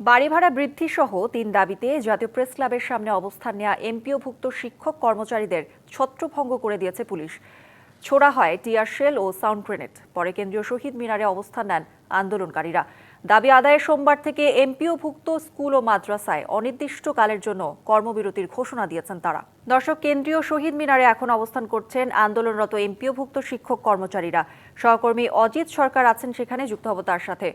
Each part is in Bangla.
বাড়ি ভাড়া বৃদ্ধি সহ ৩ দাবিতে জাতীয় প্রেস ক্লাবের সামনে অবস্থান নেওয়া এমপিওভুক্ত শিক্ষক কর্মচারীদের ছত্রভঙ্গ করে দিয়েছে পুলিশ। ছোড়া হয় টিয়ার শেল ও সাউন্ড গ্রেনেড। পরে কেন্দ্রীয় শহীদ মিনারে অবস্থান নেন আন্দোলনকারীরা। দাবি আদায়ে সোমবার থেকে এমপিওভুক্ত স্কুল ও মাদ্রাসায় অনির্দিষ্টকালের জন্য কর্মবিরতির ঘোষণা দিয়েছেন তারা। দর্শক, কেন্দ্রীয় শহীদ মিনারে এখন অবস্থান করছেন আন্দোলনরত এমপিওভুক্ত শিক্ষক কর্মচারীরা। সহকর্মী অজিত সরকার আছেন সেখানে, যুক্ত হব তার সাথে।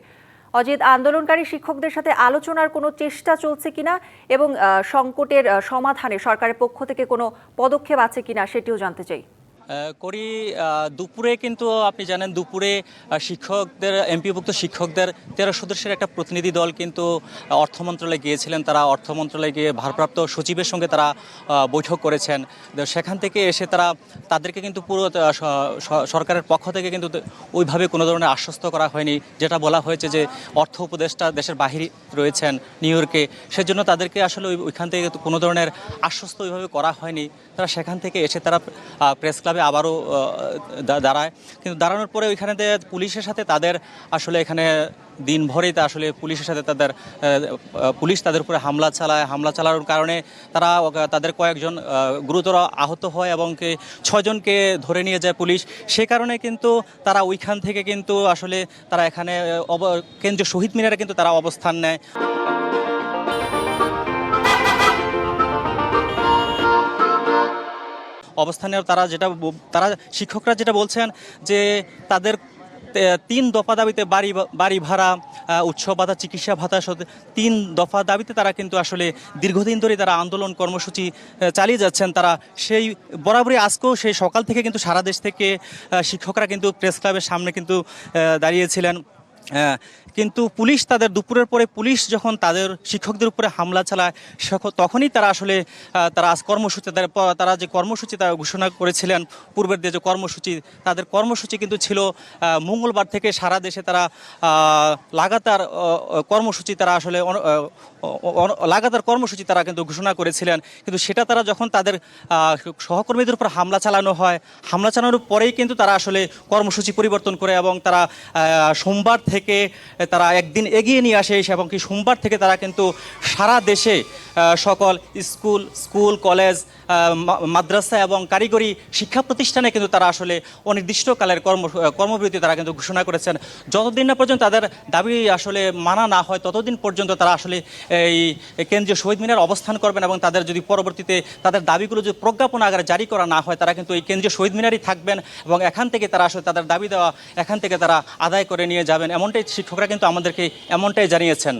অজিত, আন্দোলনকারী শিক্ষকদের সাথে আলোচনার কোনো চেষ্টা চলছে কিনা এবং সংকটের সমাধানে সরকারের পক্ষ থেকে কোনো পদক্ষেপ আছে কিনা সেটিও জানতে চাই। করি দুপুরে কিন্তু আপনি জানেন দুপুরে শিক্ষকদের এমপিভুক্ত শিক্ষকদের 13 সদস্যের একটা প্রতিনিধি দল কিন্তু অর্থ মন্ত্রণালয়ে গিয়েছিলেন। তারা অর্থ মন্ত্রণালয়ে গিয়ে ভারপ্রাপ্ত সচিবের সঙ্গে তারা বৈঠক করেছেন। সেখান থেকে এসে তাদেরকে কিন্তু পুরো সরকারের পক্ষ থেকে কিন্তু ওইভাবে কোনো ধরনের আশ্বস্ত করা হয়নি। যেটা বলা হয়েছে যে অর্থ উপদেষ্টা দেশের বাহিরে রয়েছেন নিউ ইয়র্কে, সেজন্য তাদেরকে আসলে ওইখান থেকে কোনো ধরনের আশ্বস্ত ওইভাবে করা হয়নি। তারা সেখান থেকে এসে তারা প্রেস ক্লাবে আবারও দাঁড়ায়, কিন্তু দাঁড়ানোর পরে ওইখানে পুলিশের সাথে তাদের আসলে এখানে দিনভরেই আসলে পুলিশের সাথে পুলিশ তাদের উপরে হামলা চালানোর কারণে তাদের কয়েকজন গুরুতর আহত হয় এবং 6 জনকে ধরে নিয়ে যায় পুলিশ। সে কারণে কিন্তু তারা ওইখান থেকে কিন্তু আসলে তারা এখানে কেন্দ্রীয় শহীদ মিনারে কিন্তু তারা অবস্থান নেয়। অবস্থানে তারা শিক্ষকরা যেটা বলছেন যে তাদের 3 দফা দাবিতে বাড়ি ভাড়া, উৎসব ভাতা, চিকিৎসা ভাতা 3 দফা দাবিতে তারা কিন্তু আসলে দীর্ঘদিন ধরে তারা আন্দোলন কর্মসূচি চালিয়ে যাচ্ছেন। তারা সেই বরাবরই আজকেও সেই সকাল থেকে কিন্তু সারা দেশ থেকে শিক্ষকরা কিন্তু প্রেস ক্লাবের সামনে কিন্তু দাঁড়িয়েছিলেন। কিন্তু পুলিশ তাদের দুপুরের পরে পুলিশ যখন তাদের শিক্ষকদের উপরে হামলা চালায় তখনই তারা আসলে আজ কর্মসূচি তারা যে কর্মসূচি তারা ঘোষণা করেছিলেন পূর্বের যে কর্মসূচি, তাদের কর্মসূচি কিন্তু ছিল মঙ্গলবার থেকে সারা দেশে তারা লাগাতার কর্মসূচি তারা কিন্তু ঘোষণা করেছিলেন। কিন্তু সেটা তারা যখন তাদের সহকর্মীদের উপর হামলা চালানোর পরেই কিন্তু তারা আসলে কর্মসূচি পরিবর্তন করে এবং তারা সোমবার থেকে তারা একদিন এগিয়ে নিয়ে আসে এবং সোমবার থেকে তারা কিন্তু সারা দেশে সকল স্কুল কলেজ মাদ্রাসা এবং কারিগরি শিক্ষা প্রতিষ্ঠানে কিন্তু তারা আসলে অনির্দিষ্টকালের কর্মবিরতি তারা কিন্তু ঘোষণা করেছেন। যতদিন না পর্যন্ত তাদের দাবি আসলে মানা না হয় ততদিন পর্যন্ত তারা আসলে এই কেন্দ্রীয় শহীদ মিনার অবস্থান করবেন এবং তাদের যদি পরবর্তীতে তাদের দাবিগুলো যদি প্রজ্ঞাপন আকারে জারি করা না হয় তারা কিন্তু এই কেন্দ্রীয় শহীদ মিনারই থাকবেন এবং এখান থেকে তারা আসলে তাদের দাবি দেওয়া এখান থেকে তারা আদায় করে নিয়ে যাবেন। এমনটাই শিক্ষকরা কিন্তু আমাদেরকে এমনটাই জানিয়েছেন।